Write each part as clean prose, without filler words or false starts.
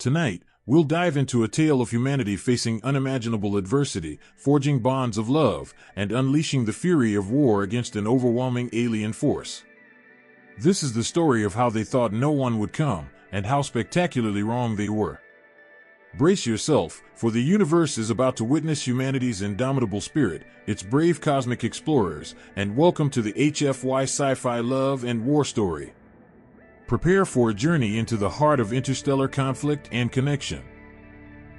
Tonight, we'll dive into a tale of humanity facing unimaginable adversity, forging bonds of love, and unleashing the fury of war against an overwhelming alien force. This is the story of how they thought no one would come, and how spectacularly wrong they were. Brace yourself, for the universe is about to witness humanity's indomitable spirit, its brave cosmic explorers, and welcome to the HFY Sci-Fi Love and War Story. Prepare for a journey into the heart of interstellar conflict and connection.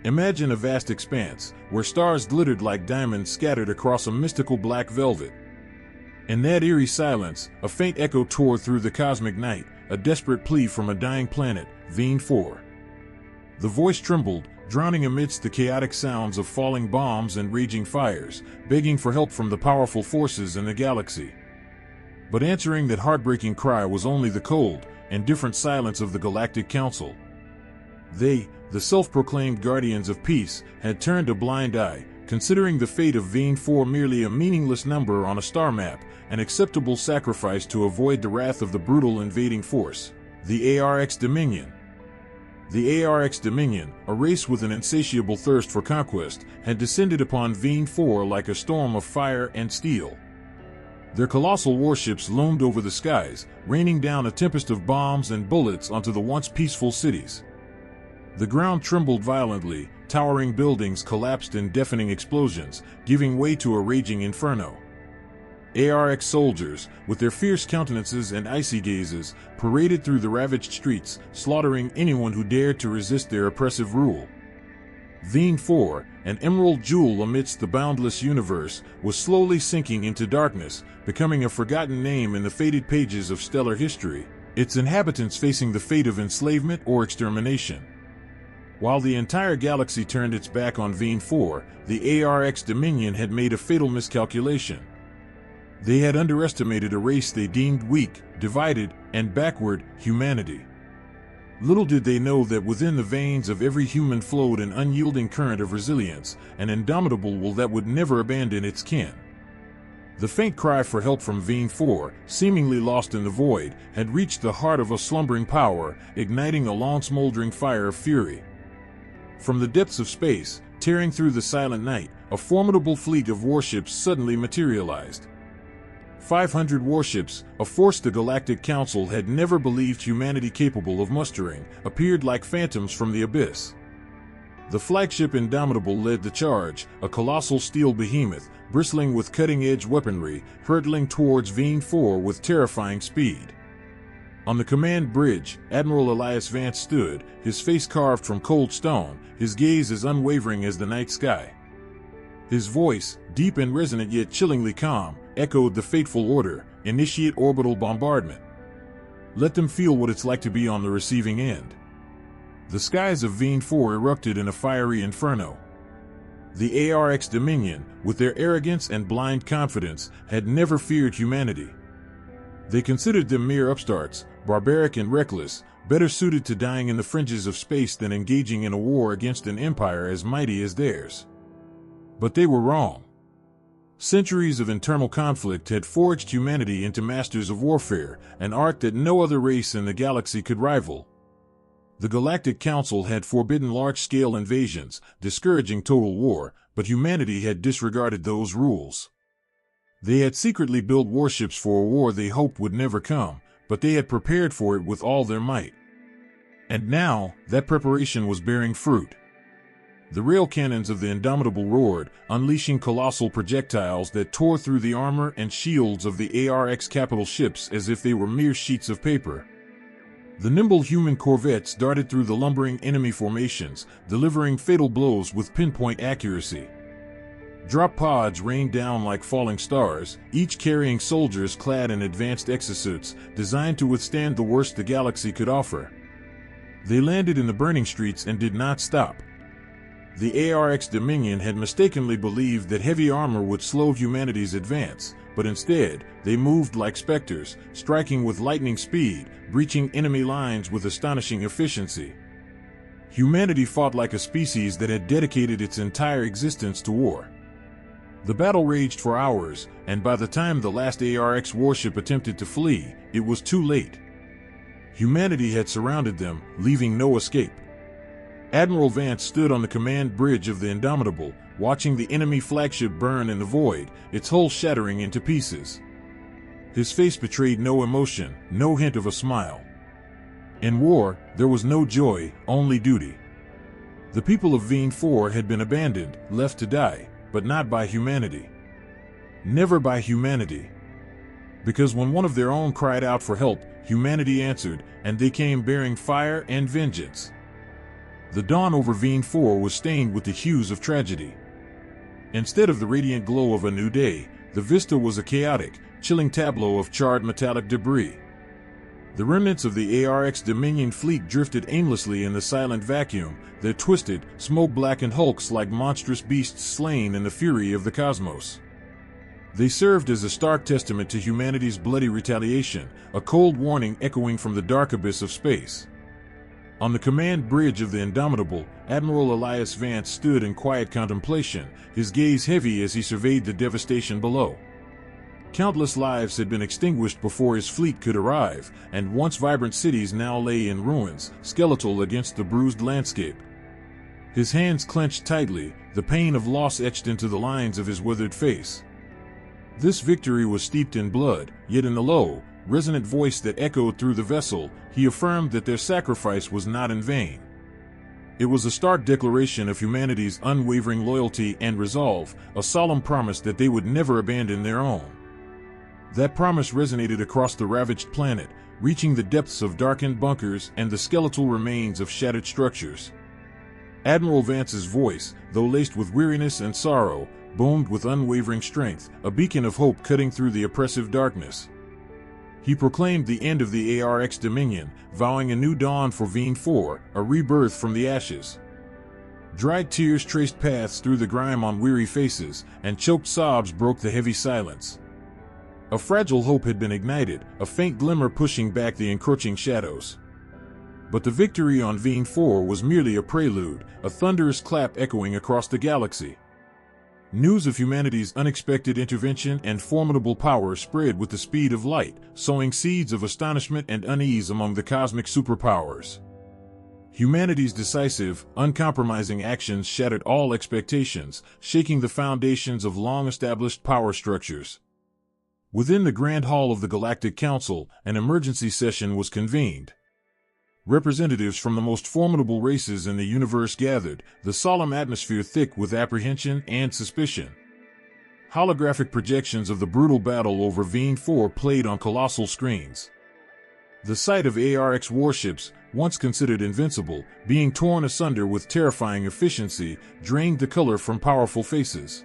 Imagine a vast expanse, where stars glittered like diamonds scattered across a mystical black velvet. In that eerie silence, a faint echo tore through the cosmic night, a desperate plea from a dying planet, Vane 4. The voice trembled, drowning amidst the chaotic sounds of falling bombs and raging fires, begging for help from the powerful forces in the galaxy. But answering that heartbreaking cry was only the cold, indifferent silence of the Galactic Council. They, the self-proclaimed guardians of peace, had turned a blind eye, considering the fate of Vane 4 merely a meaningless number on a star map, an acceptable sacrifice to avoid the wrath of the brutal invading force, the ARX Dominion. The ARX Dominion, a race with an insatiable thirst for conquest, had descended upon Vane 4 like a storm of fire and steel. Their colossal warships loomed over the skies, raining down a tempest of bombs and bullets onto the once peaceful cities. The ground trembled violently, towering buildings collapsed in deafening explosions, giving way to a raging inferno. ARX soldiers, with their fierce countenances and icy gazes, paraded through the ravaged streets, slaughtering anyone who dared to resist their oppressive rule. Vane 4, an emerald jewel amidst the boundless universe, was slowly sinking into darkness, becoming a forgotten name in the faded pages of stellar history, its inhabitants facing the fate of enslavement or extermination. While the entire galaxy turned its back on Vane 4, the ARX Dominion had made a fatal miscalculation. They had underestimated a race they deemed weak, divided, and backward, humanity. Little did they know that within the veins of every human flowed an unyielding current of resilience, an indomitable will that would never abandon its kin. The faint cry for help from Vane 4, seemingly lost in the void, had reached the heart of a slumbering power, igniting a long-smoldering fire of fury. From the depths of space, tearing through the silent night, a formidable fleet of warships suddenly materialized. 500 warships, a force the Galactic Council had never believed humanity capable of mustering, appeared like phantoms from the abyss. The flagship Indomitable led the charge, a colossal steel behemoth, bristling with cutting-edge weaponry, hurtling towards Vane 4 with terrifying speed. On the command bridge, Admiral Vance stood, his face carved from cold stone, his gaze as unwavering as the night sky. His voice, deep and resonant yet chillingly calm, echoed the fateful order: initiate orbital bombardment. Let them feel what it's like to be on the receiving end. The skies of Vane 4 erupted in a fiery inferno. The ARX Dominion, with their arrogance and blind confidence, had never feared humanity. They considered them mere upstarts, barbaric and reckless, better suited to dying in the fringes of space than engaging in a war against an empire as mighty as theirs. But they were wrong. Centuries of internal conflict had forged humanity into masters of warfare, an art that no other race in the galaxy could rival. The Galactic Council had forbidden large-scale invasions, discouraging total war, but humanity had disregarded those rules. They had secretly built warships for a war they hoped would never come, but they had prepared for it with all their might. And now, that preparation was bearing fruit. The rail cannons of the Indomitable roared, unleashing colossal projectiles that tore through the armor and shields of the ARX capital ships as if they were mere sheets of paper. The nimble human corvettes darted through the lumbering enemy formations, delivering fatal blows with pinpoint accuracy. Drop pods rained down like falling stars, each carrying soldiers clad in advanced exosuits, designed to withstand the worst the galaxy could offer. They landed in the burning streets and did not stop. The ARX Dominion had mistakenly believed that heavy armor would slow humanity's advance, but instead, they moved like specters, striking with lightning speed, breaching enemy lines with astonishing efficiency. Humanity fought like a species that had dedicated its entire existence to war. The battle raged for hours, and by the time the last ARX warship attempted to flee, it was too late. Humanity had surrounded them, leaving no escape. Admiral Vance stood on the command bridge of the Indomitable, watching the enemy flagship burn in the void, its hull shattering into pieces. His face betrayed no emotion, no hint of a smile. In war, there was no joy, only duty. The people of Veen 4 had been abandoned, left to die, but not by humanity. Never by humanity. Because when one of their own cried out for help, humanity answered, and they came bearing fire and vengeance. The dawn over Veen 4 was stained with the hues of tragedy. Instead of the radiant glow of a new day, the vista was a chaotic, chilling tableau of charred metallic debris. The remnants of the ARX Dominion fleet drifted aimlessly in the silent vacuum, their twisted, smoke-blackened hulks like monstrous beasts slain in the fury of the cosmos. They served as a stark testament to humanity's bloody retaliation, a cold warning echoing from the dark abyss of space. On the command bridge of the Indomitable, Admiral Elias Vance stood in quiet contemplation, his gaze heavy as he surveyed the devastation below. Countless lives had been extinguished before his fleet could arrive, and once vibrant cities now lay in ruins, skeletal against the bruised landscape. His hands clenched tightly, the pain of loss etched into the lines of his withered face. This victory was steeped in blood, yet in the low, resonant voice that echoed through the vessel, he affirmed that their sacrifice was not in vain. It was a stark declaration of humanity's unwavering loyalty and resolve, a solemn promise that they would never abandon their own. That promise resonated across the ravaged planet, reaching the depths of darkened bunkers and the skeletal remains of shattered structures. Admiral Vance's voice, though laced with weariness and sorrow, boomed with unwavering strength, a beacon of hope cutting through the oppressive darkness. He proclaimed the end of the ARX Dominion, vowing a new dawn for Veen 4, a rebirth from the ashes. Dried tears traced paths through the grime on weary faces, and choked sobs broke the heavy silence. A fragile hope had been ignited, a faint glimmer pushing back the encroaching shadows. But the victory on Veen 4 was merely a prelude, a thunderous clap echoing across the galaxy. News of humanity's unexpected intervention and formidable power spread with the speed of light, sowing seeds of astonishment and unease among the cosmic superpowers. Humanity's decisive, uncompromising actions shattered all expectations, shaking the foundations of long-established power structures. Within the Grand Hall of the Galactic Council, an emergency session was convened. Representatives from the most formidable races in the universe gathered, the solemn atmosphere thick with apprehension and suspicion. Holographic projections of the brutal battle over Veen 4 played on colossal screens. The sight of ARX warships, once considered invincible, being torn asunder with terrifying efficiency, drained the color from powerful faces.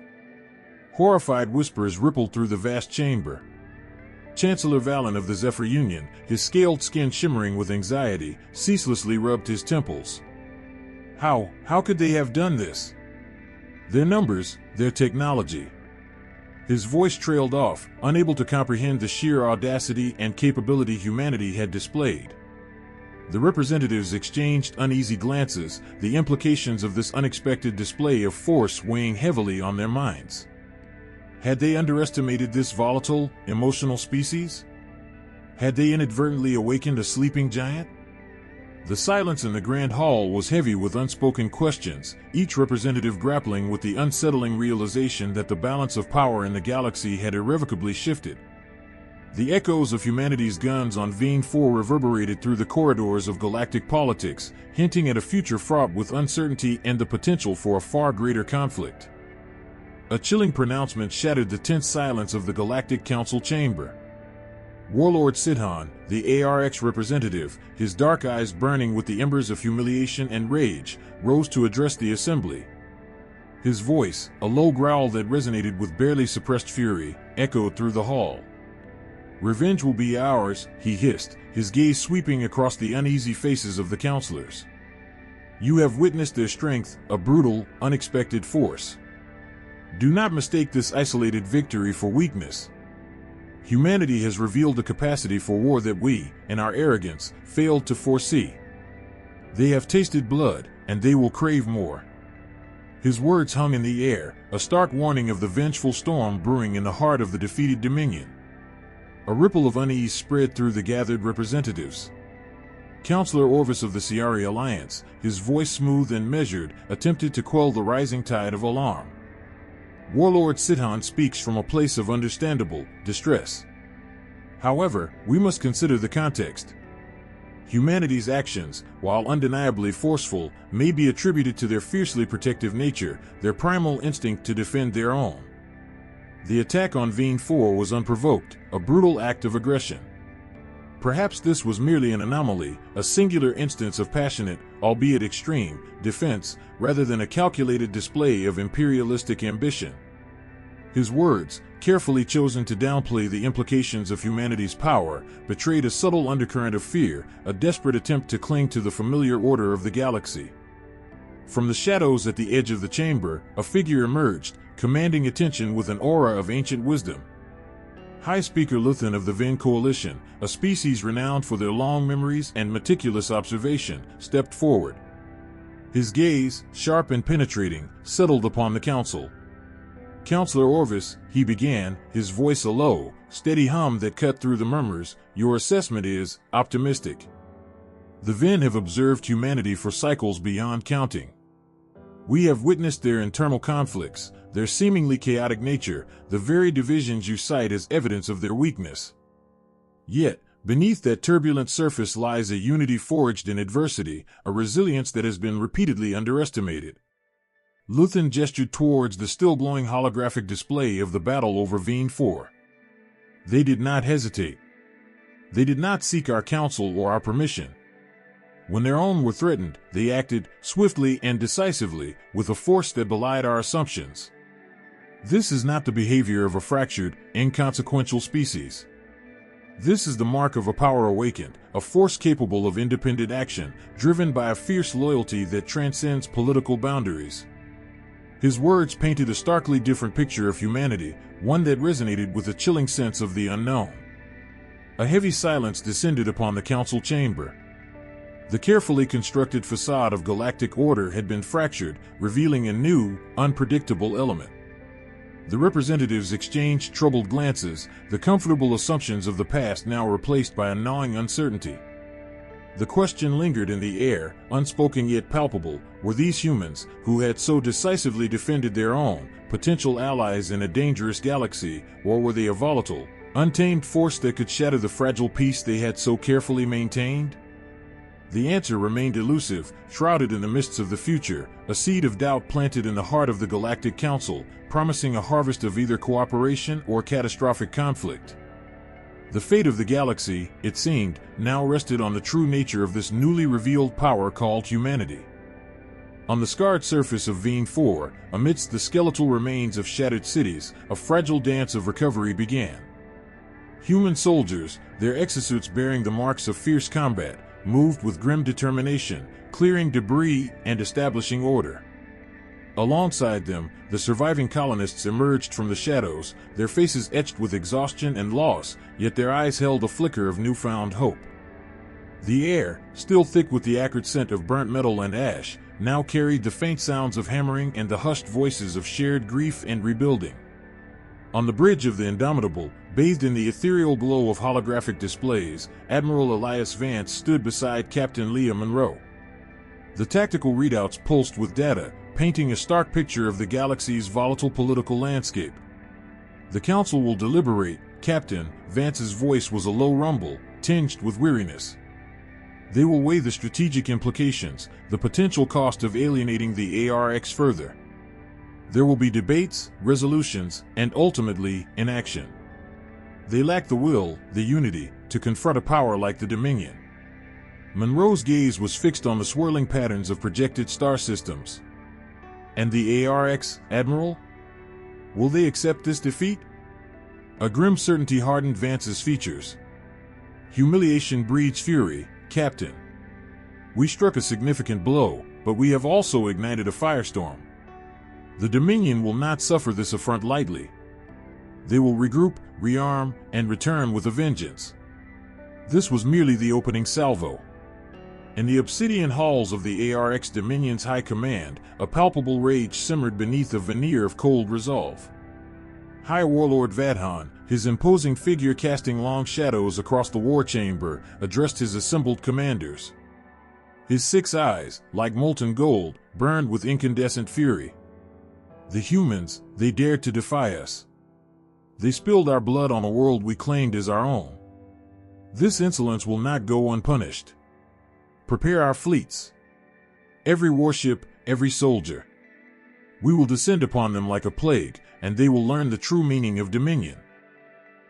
Horrified whispers rippled through the vast chamber. Chancellor Valen of the Zephyr Union, his scaled skin shimmering with anxiety, ceaselessly rubbed his temples. How could they have done this? Their numbers, their technology. His voice trailed off, unable to comprehend the sheer audacity and capability humanity had displayed. The representatives exchanged uneasy glances, the implications of this unexpected display of force weighing heavily on their minds. Had they underestimated this volatile, emotional species? Had they inadvertently awakened a sleeping giant? The silence in the Grand Hall was heavy with unspoken questions, each representative grappling with the unsettling realization that the balance of power in the galaxy had irrevocably shifted. The echoes of humanity's guns on Veen 4 reverberated through the corridors of galactic politics, hinting at a future fraught with uncertainty and the potential for a far greater conflict. A chilling pronouncement shattered the tense silence of the Galactic Council chamber. Warlord Sidhan, the ARX representative, his dark eyes burning with the embers of humiliation and rage, rose to address the assembly. His voice, a low growl that resonated with barely suppressed fury, echoed through the hall. "Revenge will be ours," he hissed, his gaze sweeping across the uneasy faces of the counselors. "You have witnessed their strength, a brutal, unexpected force. Do not mistake this isolated victory for weakness. Humanity has revealed a capacity for war that we, in our arrogance, failed to foresee. They have tasted blood, and they will crave more." His words hung in the air, a stark warning of the vengeful storm brewing in the heart of the defeated Dominion. A ripple of unease spread through the gathered representatives. Counselor Orvis of the Ciari Alliance, his voice smooth and measured, attempted to quell the rising tide of alarm. Warlord Sithan speaks from a place of understandable distress. However, we must consider the context. Humanity's actions, while undeniably forceful, may be attributed to their fiercely protective nature, their primal instinct to defend their own. The attack on Veen 4 was unprovoked, a brutal act of aggression. Perhaps this was merely an anomaly, a singular instance of passionate, albeit extreme, defense, rather than a calculated display of imperialistic ambition. His words, carefully chosen to downplay the implications of humanity's power, betrayed a subtle undercurrent of fear, a desperate attempt to cling to the familiar order of the galaxy. From the shadows at the edge of the chamber, a figure emerged, commanding attention with an aura of ancient wisdom. High Speaker Luthen of the Ven Coalition, a species renowned for their long memories and meticulous observation, stepped forward. His gaze, sharp and penetrating, settled upon the council. "Counselor Orvis," he began, his voice a low, steady hum that cut through the murmurs, "your assessment is optimistic. The Ven have observed humanity for cycles beyond counting. We have witnessed their internal conflicts, their seemingly chaotic nature, the very divisions you cite as evidence of their weakness. Yet, beneath that turbulent surface lies a unity forged in adversity, a resilience that has been repeatedly underestimated." Luthen gestured towards the still-glowing holographic display of the battle over Veen 4. "They did not hesitate. They did not seek our counsel or our permission. When their own were threatened, they acted, swiftly and decisively, with a force that belied our assumptions. This is not the behavior of a fractured, inconsequential species. This is the mark of a power awakened, a force capable of independent action, driven by a fierce loyalty that transcends political boundaries." His words painted a starkly different picture of humanity, one that resonated with a chilling sense of the unknown. A heavy silence descended upon the council chamber. The carefully constructed facade of galactic order had been fractured, revealing a new, unpredictable element. The representatives exchanged troubled glances, the comfortable assumptions of the past now replaced by a gnawing uncertainty. The question lingered in the air, unspoken yet palpable: were these humans, who had so decisively defended their own, potential allies in a dangerous galaxy, or were they a volatile, untamed force that could shatter the fragile peace they had so carefully maintained? The answer remained elusive, shrouded in the mists of the future, a seed of doubt planted in the heart of the Galactic Council, promising a harvest of either cooperation or catastrophic conflict. The fate of the galaxy, it seemed, now rested on the true nature of this newly revealed power called humanity. On the scarred surface of Veen 4, amidst the skeletal remains of shattered cities, a fragile dance of recovery began. Human soldiers, their exosuits bearing the marks of fierce combat, moved with grim determination, clearing debris and establishing order. Alongside them, the surviving colonists emerged from the shadows, their faces etched with exhaustion and loss, yet their eyes held a flicker of newfound hope. The air, still thick with the acrid scent of burnt metal and ash, now carried the faint sounds of hammering and the hushed voices of shared grief and rebuilding. On the bridge of the Indomitable, bathed in the ethereal glow of holographic displays, Admiral Elias Vance stood beside Captain Leah Monroe. The tactical readouts pulsed with data, painting a stark picture of the galaxy's volatile political landscape. "The Council will deliberate, Captain." Vance's voice was a low rumble, tinged with weariness. "They will weigh the strategic implications, the potential cost of alienating the ARX further. There will be debates, resolutions, and ultimately, inaction. They lack the will, the unity, to confront a power like the Dominion." Monroe's gaze was fixed on the swirling patterns of projected star systems. "And the ARX, Admiral? Will they accept this defeat?" A grim certainty hardened Vance's features. "Humiliation breeds fury, Captain. We struck a significant blow, but we have also ignited a firestorm. The Dominion will not suffer this affront lightly. They will regroup, rearm, and return with a vengeance." This was merely the opening salvo. In the obsidian halls of the ARX Dominion's High Command, a palpable rage simmered beneath a veneer of cold resolve. High Warlord Vadhan, his imposing figure casting long shadows across the war chamber, addressed his assembled commanders. His 6 eyes, like molten gold, burned with incandescent fury. The humans, they dared to defy us. They spilled our blood on a world we claimed as our own. This insolence will not go unpunished. Prepare our fleets. Every warship, every soldier. We will descend upon them like a plague, and they will learn the true meaning of dominion.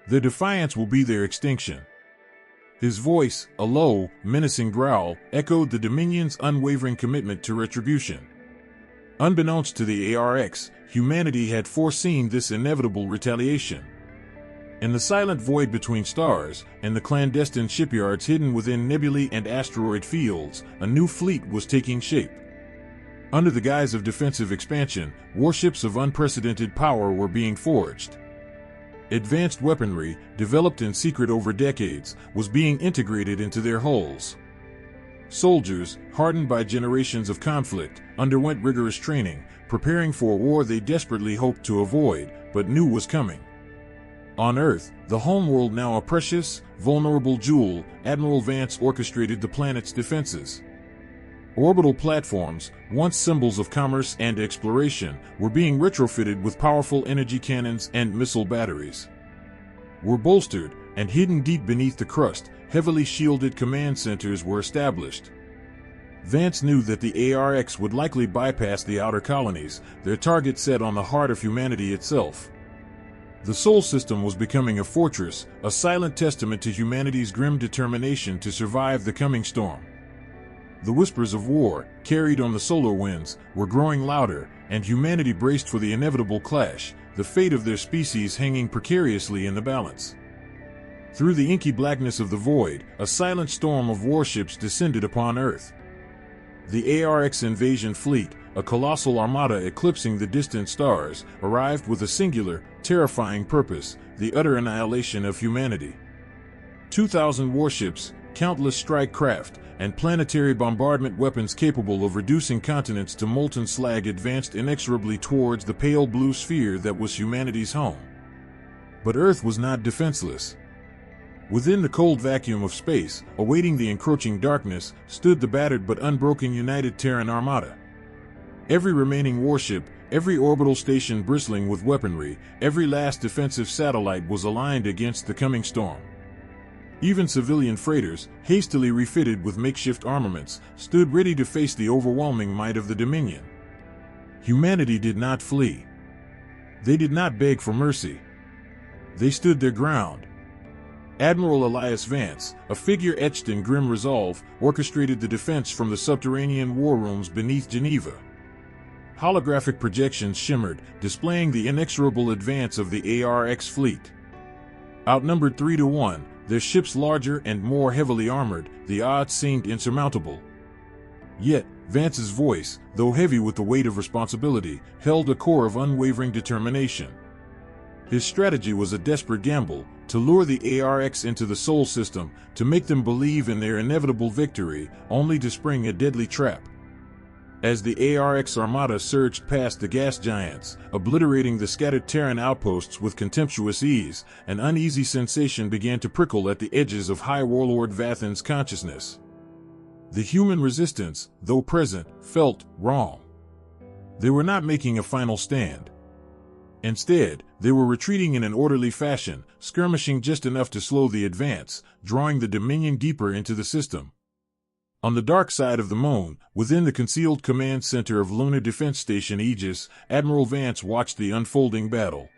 Their defiance will be their extinction. His voice, a low, menacing growl, echoed the Dominion's unwavering commitment to retribution. Unbeknownst to the ARX, humanity had foreseen this inevitable retaliation. In the silent void between stars, and the clandestine shipyards hidden within nebulae and asteroid fields, a new fleet was taking shape. Under the guise of defensive expansion, warships of unprecedented power were being forged. Advanced weaponry, developed in secret over decades, was being integrated into their hulls. Soldiers, hardened by generations of conflict, underwent rigorous training, preparing for a war they desperately hoped to avoid, but knew was coming. On Earth, the homeworld now a precious, vulnerable jewel, Admiral Vance orchestrated the planet's defenses. Orbital platforms, once symbols of commerce and exploration, were being retrofitted with powerful energy cannons and missile batteries. Were bolstered, and hidden deep beneath the crust, heavily shielded command centers were established. Vance knew that the ARX would likely bypass the outer colonies, their target set on the heart of humanity itself. The Sol system was becoming a fortress, a silent testament to humanity's grim determination to survive the coming storm. The whispers of war, carried on the solar winds, were growing louder, and humanity braced for the inevitable clash, the fate of their species hanging precariously in the balance. Through the inky blackness of the void, a silent storm of warships descended upon Earth. The ARX invasion fleet, a colossal armada eclipsing the distant stars, arrived with a singular, terrifying purpose: the utter annihilation of humanity. 2,000 warships, countless strike craft, and planetary bombardment weapons capable of reducing continents to molten slag advanced inexorably towards the pale blue sphere that was humanity's home. But Earth was not defenseless. Within the cold vacuum of space, awaiting the encroaching darkness, stood the battered but unbroken United Terran Armada. Every remaining warship, every orbital station bristling with weaponry, every last defensive satellite was aligned against the coming storm. Even civilian freighters, hastily refitted with makeshift armaments, stood ready to face the overwhelming might of the Dominion. Humanity did not flee. They did not beg for mercy. They stood their ground. Admiral Elias Vance, a figure etched in grim resolve, orchestrated the defense from the subterranean war rooms beneath Geneva. Holographic projections shimmered, displaying the inexorable advance of the ARX fleet. Outnumbered 3-1, their ships larger and more heavily armored, the odds seemed insurmountable. Yet, Vance's voice, though heavy with the weight of responsibility, held a core of unwavering determination. His strategy was a desperate gamble, to lure the ARX into the Sol system, to make them believe in their inevitable victory, only to spring a deadly trap. As the ARX armada surged past the gas giants, obliterating the scattered Terran outposts with contemptuous ease, an uneasy sensation began to prickle at the edges of High Warlord Vathan's consciousness. The human resistance, though present, felt wrong. They were not making a final stand. Instead, they were retreating in an orderly fashion, skirmishing just enough to slow the advance, drawing the Dominion deeper into the system. On the dark side of the moon, within the concealed command center of Lunar Defense Station Aegis, Admiral Vance watched the unfolding battle.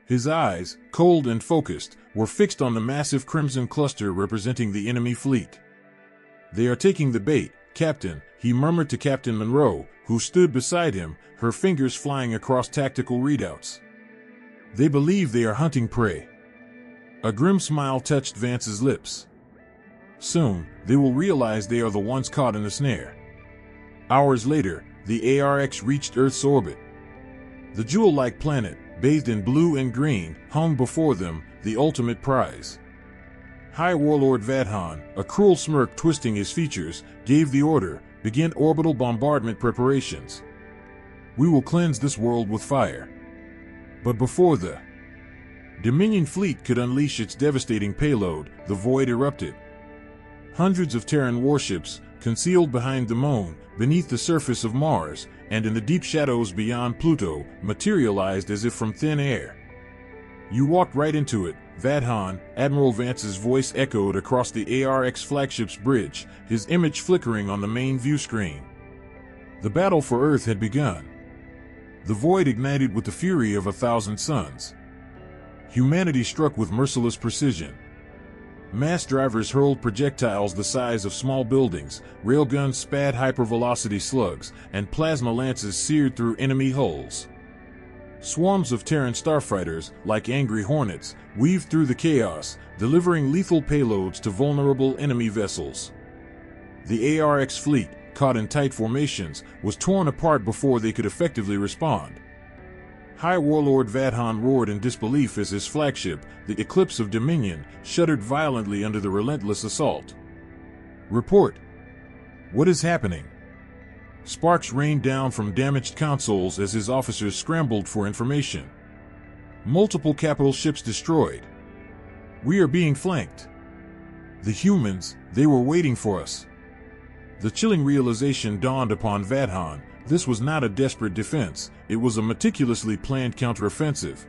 His eyes, cold and focused, were fixed on the massive crimson cluster representing the enemy fleet. "They are taking the bait, Captain," he murmured to Captain Monroe, who stood beside him, her fingers flying across tactical readouts. "They believe they are hunting prey." A grim smile touched Vance's lips. "Soon, they will realize they are the ones caught in the snare." Hours later, the ARX reached Earth's orbit. The jewel-like planet, bathed in blue and green, hung before them, the ultimate prize. High Warlord Vadhan, a cruel smirk twisting his features, gave the order: begin orbital bombardment preparations. We will cleanse this world with fire. But before the Dominion fleet could unleash its devastating payload, the void erupted. Hundreds of Terran warships, concealed behind the moon, beneath the surface of Mars, and in the deep shadows beyond Pluto, materialized as if from thin air. You walked right into it, Vadhan. Admiral Vance's voice echoed across the ARX flagship's bridge, his image flickering on the main view screen. The battle for Earth had begun. The void ignited with the fury of 1,000 suns. Humanity struck with merciless precision. Mass drivers hurled projectiles the size of small buildings, railguns spat hypervelocity slugs, and plasma lances seared through enemy hulls. Swarms of Terran starfighters, like angry hornets, weaved through the chaos, delivering lethal payloads to vulnerable enemy vessels. The ARX fleet, caught in tight formations, was torn apart before they could effectively respond. High Warlord Vadhan roared in disbelief as his flagship, the Eclipse of Dominion, shuddered violently under the relentless assault. "Report. What is happening?" Sparks rained down from damaged consoles as his officers scrambled for information. "Multiple capital ships destroyed. We are being flanked. The humans, they were waiting for us." The chilling realization dawned upon Vadhan. This was not a desperate defense, it was a meticulously planned counteroffensive.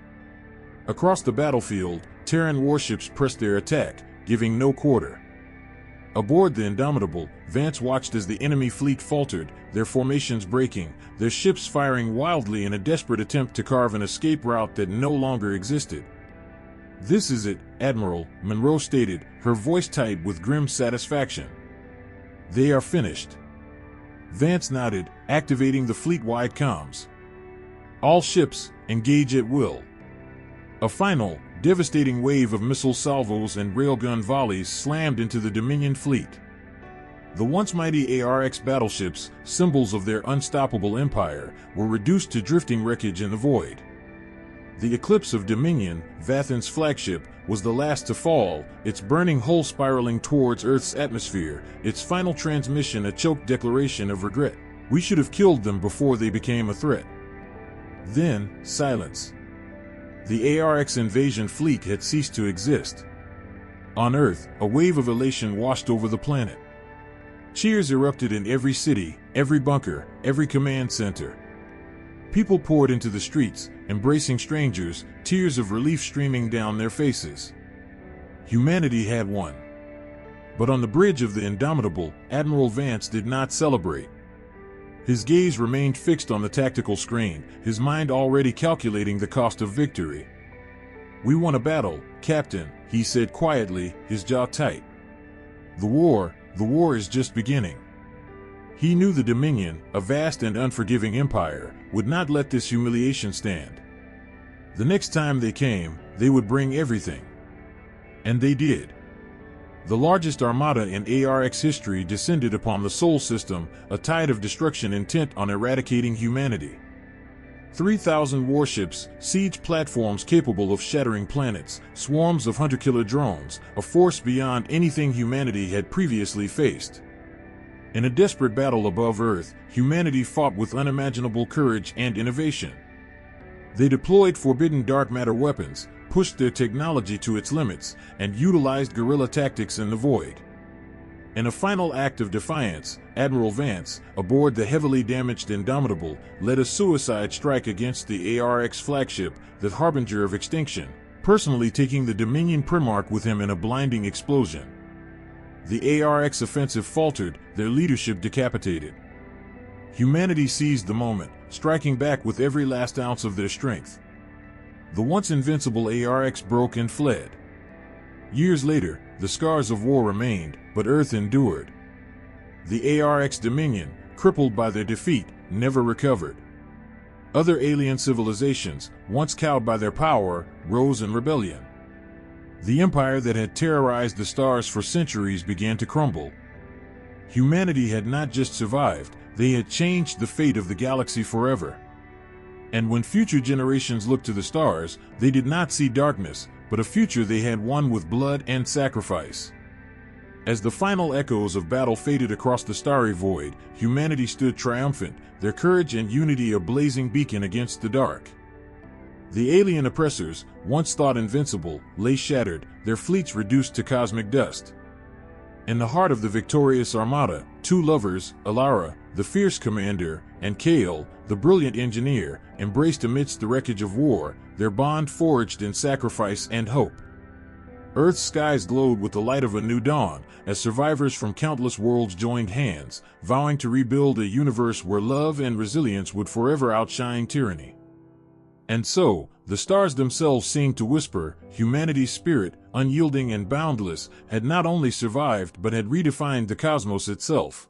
Across the battlefield, Terran warships pressed their attack, giving no quarter. Aboard the Indomitable, Vance watched as the enemy fleet faltered, their formations breaking, their ships firing wildly in a desperate attempt to carve an escape route that no longer existed. "This is it, Admiral," Monroe stated, her voice tight with grim satisfaction. "They are finished." Vance nodded, activating the fleet-wide comms. "All ships, engage at will." A final, devastating wave of missile salvos and railgun volleys slammed into the Dominion fleet. The once mighty ARX battleships, symbols of their unstoppable empire, were reduced to drifting wreckage in the void. The Eclipse of Dominion, Vathan's flagship, was the last to fall, its burning hull spiraling towards Earth's atmosphere, its final transmission a choked declaration of regret. "We should have killed them before they became a threat." Then, silence. The ARX invasion fleet had ceased to exist. On Earth, a wave of elation washed over the planet. Cheers erupted in every city, every bunker, every command center. People poured into the streets, embracing strangers, tears of relief streaming down their faces. Humanity had won. But on the bridge of the Indomitable, Admiral Vance did not celebrate. His gaze remained fixed on the tactical screen, his mind already calculating the cost of victory. "We won a battle, Captain," he said quietly, his jaw tight. The war is just beginning." He knew the Dominion, a vast and unforgiving empire, would not let this humiliation stand. The next time they came, they would bring everything. And they did. The largest armada in ARX history descended upon the Sol system, a tide of destruction intent on eradicating humanity. 3,000 warships, siege platforms capable of shattering planets, swarms of hunter-killer drones, a force beyond anything humanity had previously faced. In a desperate battle above Earth, humanity fought with unimaginable courage and innovation. They deployed forbidden dark matter weapons, pushed their technology to its limits, and utilized guerrilla tactics in the void. In a final act of defiance, Admiral Vance, aboard the heavily damaged Indomitable, led a suicide strike against the ARX flagship, the harbinger of extinction, personally taking the Dominion Primarch with him in a blinding explosion. The ARX offensive faltered, their leadership decapitated. Humanity seized the moment, striking back with every last ounce of their strength. The once invincible ARX broke and fled. Years later, the scars of war remained, but Earth endured. The ARX Dominion, crippled by their defeat, never recovered. Other alien civilizations, once cowed by their power, rose in rebellion. The empire that had terrorized the stars for centuries began to crumble. Humanity had not just survived, they had changed the fate of the galaxy forever. And when future generations looked to the stars, they did not see darkness, but a future they had won with blood and sacrifice. As the final echoes of battle faded across the starry void, humanity stood triumphant, their courage and unity a blazing beacon against the dark. The alien oppressors, once thought invincible, lay shattered, their fleets reduced to cosmic dust. In the heart of the victorious armada, two lovers, Alara, the fierce commander, and Kale, the brilliant engineer, embraced amidst the wreckage of war, their bond forged in sacrifice and hope. Earth's skies glowed with the light of a new dawn, as survivors from countless worlds joined hands, vowing to rebuild a universe where love and resilience would forever outshine tyranny. And so, the stars themselves seemed to whisper, humanity's spirit, unyielding and boundless, had not only survived but had redefined the cosmos itself.